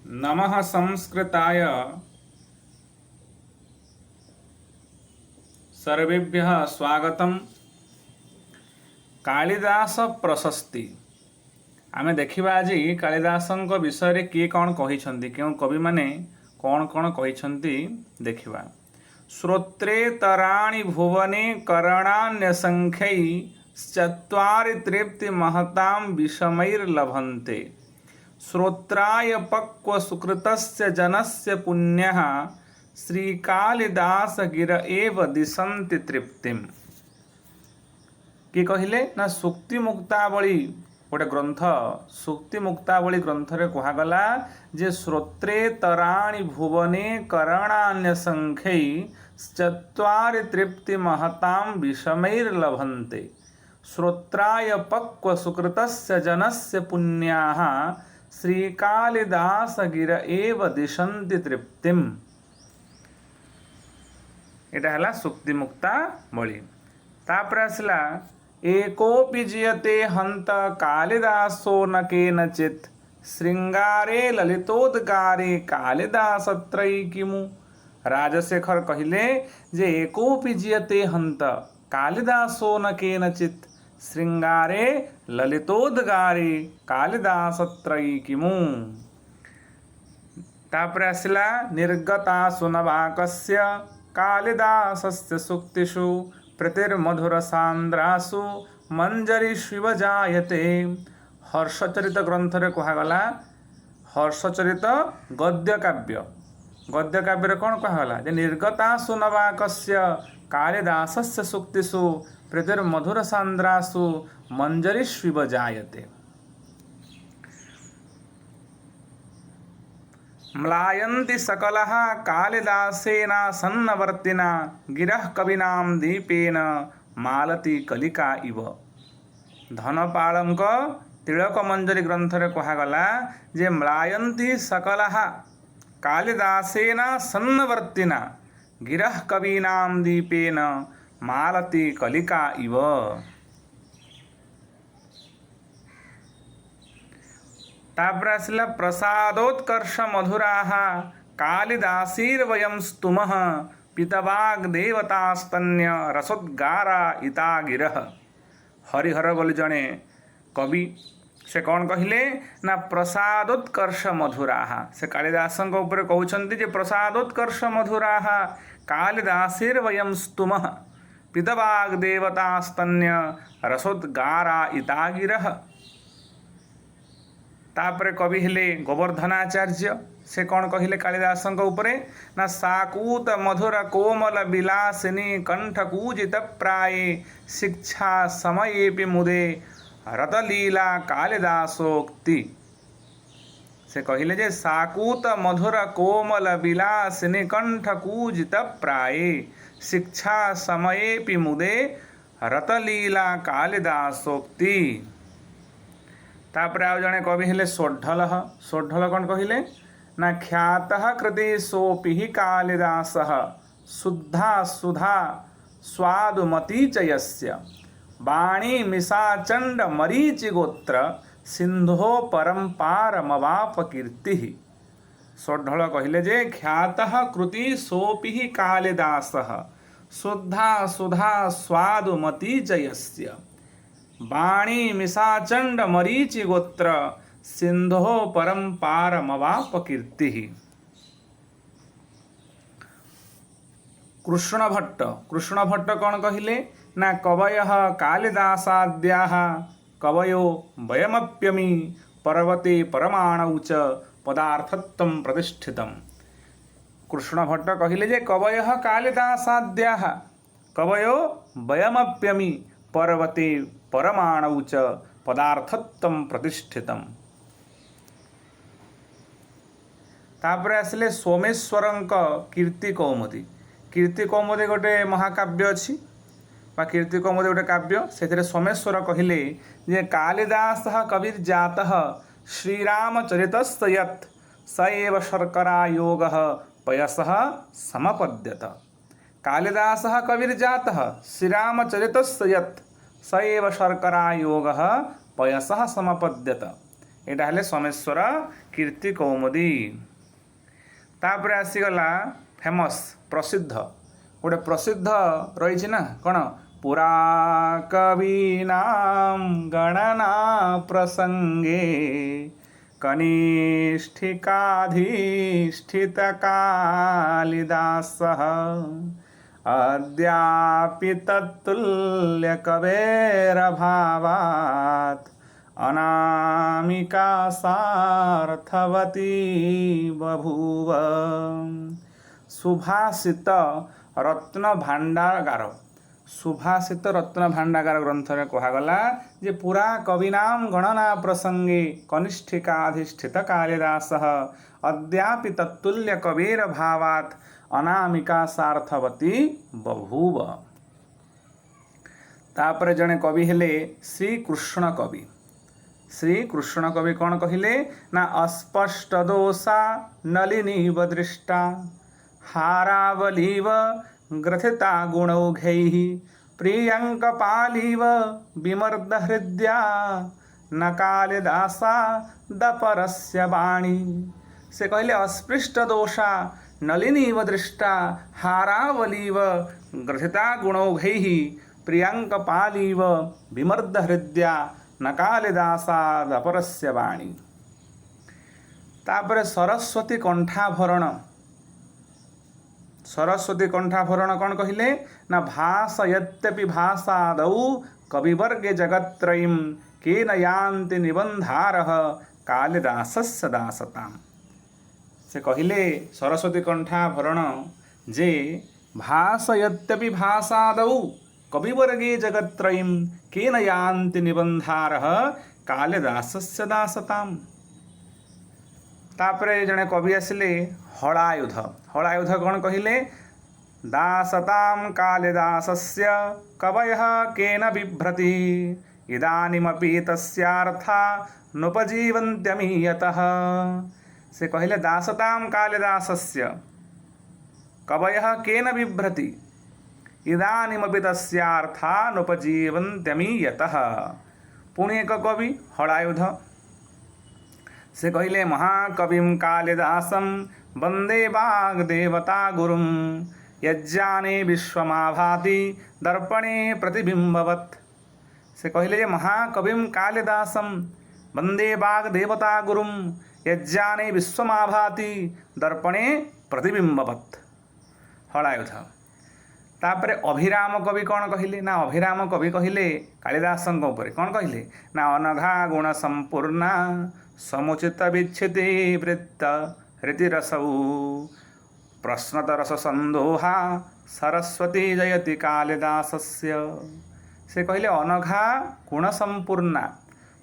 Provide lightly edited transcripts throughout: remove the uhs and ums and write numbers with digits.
नमः संस्कृताय सर्वेभ्यः स्वागतम। कालिदास प्रशस्ति आमे देखिबा आज कालिदासंक विषय किए कौन कहिछंती केउ कवि माने कौन कौन कहिछंती देखिबा। श्रोत्रे तराणि भुवने करणान्यसंख्यै चत्वारि तृप्ति महतां विषमैर्लभन्ते। श्रोत्राय पक्व सुकृतस्य जनस्य पुण्यः श्रीकालिदास गिर एव दिशन्ति तृप्तिम। कि कहिले ना सुक्ति मुक्तावली गोटे ग्रंथ सुक्ति मुक्तावली ग्रंथ रे कहागला जे श्रोत्रे तराणि भुवने करणान्य संख्यै चत्वारि तृप्ति महतां विषमैर्लभन्ते। श्रोत्राय पक्व सुकृतस्य जनस्य पुण्याः श्रीकालिदास गिर एव दिशन्ति तृप्तिम। एटा हला सुक्ति मुक्ता बळी। तापर आसला एकोपि जियते हंत कालिदासो न केनचित् श्रृंगारे ललितोद्गारे कालिदासत्रयी किमु। राजशेखर कहिले जे एकोपि जियते हंत कालिदासो न केनचित् श्रृंगारे ललितोद्गारे कालिदासत्रयी किमु। तापर आसला निर्गता सुनवाकस्य कालिदासस्य सूक्तिषु प्रतिर्मधुर सांद्रासु मंजरीष्विव जायते। हर्षचरित ग्रंथ रे कहागला हर्षचरित गद्य काव्य कौन कहागला जे निर्गता सुनवाकस्य कालिदासस्य सूक्तिषु प्रतिर्मधुर सांद्रासु मंजरीष्विव जायते। म्लायन्ति सकलः कालिदासेना सन्नवर्तिना गिरः कविनां दीपेन मालती कलिका इव। धनपालंक तिलक मंजरी ग्रंथ रे कहागला जे म्लायन्ति सकलः कालिदासेना सन्नवर्तिना गिरः कविनां दीपेन मालती कलिका इव। तापर आसला प्रसादोत्कर्ष मधुराः कालिदासीर्वयं स्तुमः पितवाग देवतास्तन्य रसोद्गारा इता गिरः। हरिहर बोली जणे कवि से कौन कहिले ना प्रसादोत्कर्ष मधुराः से कालिदासंक ऊपर कहउछंती जे प्रसादोत्कर्ष मधुराः कालिदासीर्वयं स्तुमः पितवाग देवतास्तन्य रसोद्गारा इता गिरः। तापर कवि हेले गोवर्धनाचार्य से कौन कहिले कालिदासंक उपरे ना साकूत मधुर कोमल विलासिनी कंठकूजित प्राये शिक्षा समयेपि मुदे रतलीला कालिदासोक्ति। से कहिले जे साकूत मधुर कोमल विलासिनी कंठकूजित प्राये शिक्षा समयेपि मुदे रतलीला कालिदासोक्ति। तापर आउ जने कवि हेले सोढल कौन कहिले ना ख्यातः कृति सोपि हि कालिदासः शुद्धा सुधा स्वादुमती च यस्य वाणी मिषाचंड मरीचि गोत्र सिंधो परंपारमवाप कीर्तिः। सोढल कहिले जे ख्यातः कृति सोपि हि कालिदासः शुद्धा सुधा स्वादुमती च यस्य वाणी मिषाचंड मरीचि गोत्र सिंधो परंपारमवाप कीर्ति। कृष्ण भट्ट कौन कहिले ना कवयः कालिदासाद्याः कवयो वयमप्यमी पर्वते परमाणु च पदार्थत्वं प्रतिष्ठितम्। कृष्ण भट्ट कहिले जे कवयः कालिदासाद्याः कवयो वयमप्यमी पर्वते परमाणु च पदार्थत्वं प्रतिष्ठितम्। तापर आसले सोमेश्वरंक कीर्ति कौमुदी गोटे महाकाव्य अच्छी बा कीर्ति कौमुदी गोटे काव्य से सोमेश्वर कहिले जे कालिदासः कविर्जातः श्रीरामचरितस्य यत् स एव शर्करा योगः पयसः समपद्यत। कालिदासः कविर्जातः श्रीरामचरितस्य यत् स एव शर्करा योगः पयसः समपद्यत। एटा हेले सोमेश्वर कीर्ति कौमुदी। तापर आसीगला फेमस प्रसिद्ध गोटे प्रसिद्ध रही ना कौन पुरा कवीनाम गणना प्रसंगे कनिष्ठिकाधिष्ठित कालिदासः अद्यापि तत्तुल्य कवेरभावात् अनामिका सार्थवती बभूव। सुभाषित रत्न भाण्डागार सुभाषित रत्न भाण्डागार ग्रंथ में कहगला जे पुरा कविनाम गणना प्रसंगे कनिष्ठिकाधिष्ठित कालिदासः अद्यापि तत्तुल्य कबीर भावात् अनामिका सार्थवती बभूव। तापर जड़े कवि हेले श्रीकृष्ण कवि। श्रीकृष्ण कवि कौन कहिले ना अस्पष्ट दोषा नलिनीव दृष्टा हारावलीव ग्रथिता गुणौघैः प्रियंकपालीव विमर्द हृद्या न कालिदासा दपरस्य वाणी। से कहले अस्पृष्ट दोषा नलिनीव दृष्टा हारावलीव ग्रथिता गुणौघैः प्रियंकपालीव विमर्द हृद्या न कालिदासा दपरस्य वाणी। तापर सरस्वती कंठाभरण सरस्वती कंठाभरण कौन कहिले ना भाषयत्यपि भाषादौ कविवर्गे जगत्त्रयीं केन यान्ति निबन्धारः कालिदासस्य दासताम्। से कहिले सरस्वती कंठाभरण जे भाषयत्यपि भाषादौ कविवर्गे जगत्त्रयीं केन यान्ति निबन्धारः कालिदासस्य दासताम्। तापरे जड़े कवि आसिले हलायुध। हलायुध कौन कहिले दासतां कालिदासस्य कवयः केन बिभ्रति इदानीमपि तस्यार्था नुपजीवन्त्यमीयतः। से कहिले दासतां कालिदासस्य कवयः केन बिभ्रति इदानीमपि तस्यार्था नुपजीवन्त्यमीयतः। पुणे एक कवि हलायुध से कहिले महाकविं कालिदासं वंदे वाग्देवता गुरुं यज्ञाने विश्वमाभाति दर्पणे प्रतिबिंबवत्। से कहिले महाकविं कालिदासं वंदे वाग्देवता गुरुं यज्ञाने विश्वमाभाति दर्पणे प्रतिबिंबवत्। हलायुध। तापर अभिराम कवि कौन कहिले ना अभिराम कवि कहिले कालिदासंक ऊपर कौन कहिले ना अनघा गुण संपूर्णा समुचित विच्छिति वृत्त रीतिरसौ प्रश्नतरस संदोहा सरस्वती जयति कालिदासस्य। से कहले अनघा गुण संपूर्णा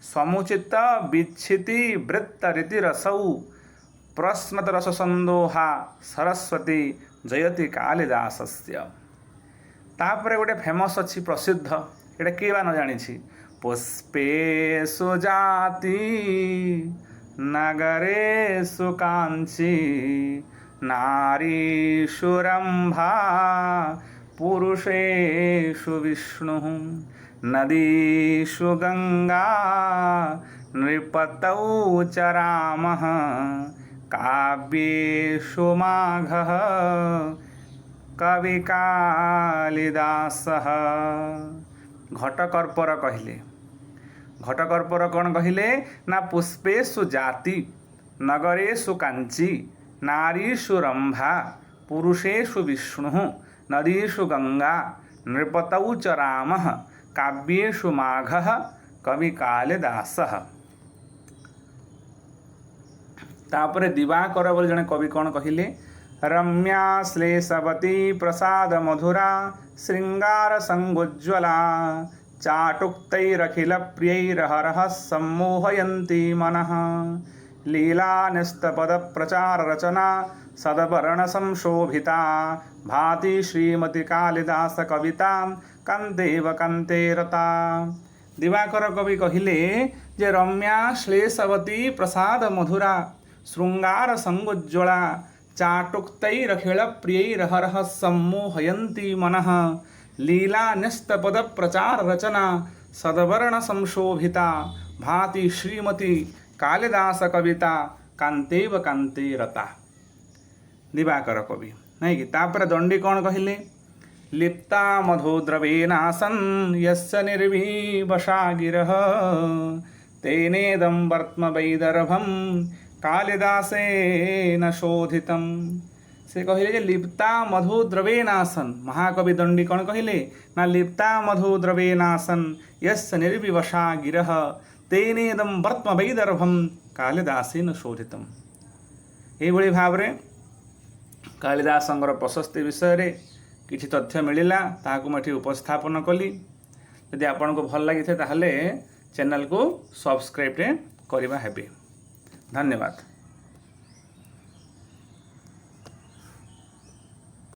समुचित विच्छिति वृत्त रीतिरसौ प्रश्नतरस संदोहा सरस्वती जयति कालिदासस्य। तापर गोटे फेमस अच्छी प्रसिद्ध एटा किए बा न जानी पुष्पेषु जाति नगरेषु कांची नारीषु रंभा पुरुषेषु विष्णुः नदीषु गंगा नृपतौ च रामः काव्येषु माघः कवि कालिदासः। घटकर्पर कहिले घटकर्पर कौन कहिले ना पुष्पेषु जाति नगरेषु कांची नारीषु रंभा पुरुषेषु विष्णुः नदीषु गंगा नृपतौ च रामः काव्येषु माघः कवि कालिदासः। तापर दिवाकर बोली जने कवि कौन कहिले रम्या श्लेषवती प्रसाद मधुरा श्रृंगार संगोज्ज्वला चाटुक्तैरखिल प्रियैरहरः सम्मोहयन्ती मनः लीला निस्तपद प्रचार रचना सदवर्ण संशोभिता भाति श्रीमती कालिदास कविता कांतेव कांते रता। दिवाकर कवि कहिले जे रम्या श्लेषवती प्रसाद मधुरा श्रृंगार संगोज्ज्वला चाटुक्तैरखिल प्रियैरहरः सम्मोहयन्ती मनः लीला निस्तपद प्रचार रचना सदवर्ण संशोभिता भाति श्रीमती कालिदास कविता कांतेव कांते रता दिवाकर कवि नहीं कि तापर दंडी कौन कहले लिप्ता मधुद्रवेनासन यस्य निर्विवशा गिरः तेनेदं वर्त्म वैदर्भम कालिदासेन शोधितम से कहले जे लिप्ता मधुद्रवेनासन महाकवि दंडी कौन कहले ना लिप्ता मधुद्रवेनासन यस्य निर्विवशा गिरः तेनेदं वर्त्म वैदर्भम कालिदासेन शोधितम। एभଳି भाବରେ कालिदासଙ୍କର प्रशस्ति विषय रे किछि तथ्य मिलिला ताहाकु मैं उपस्थापन कली। यदि आपको भल लगी ताहले चैनल को सब्सक्राइब करवा हेबे। धन्यवाद।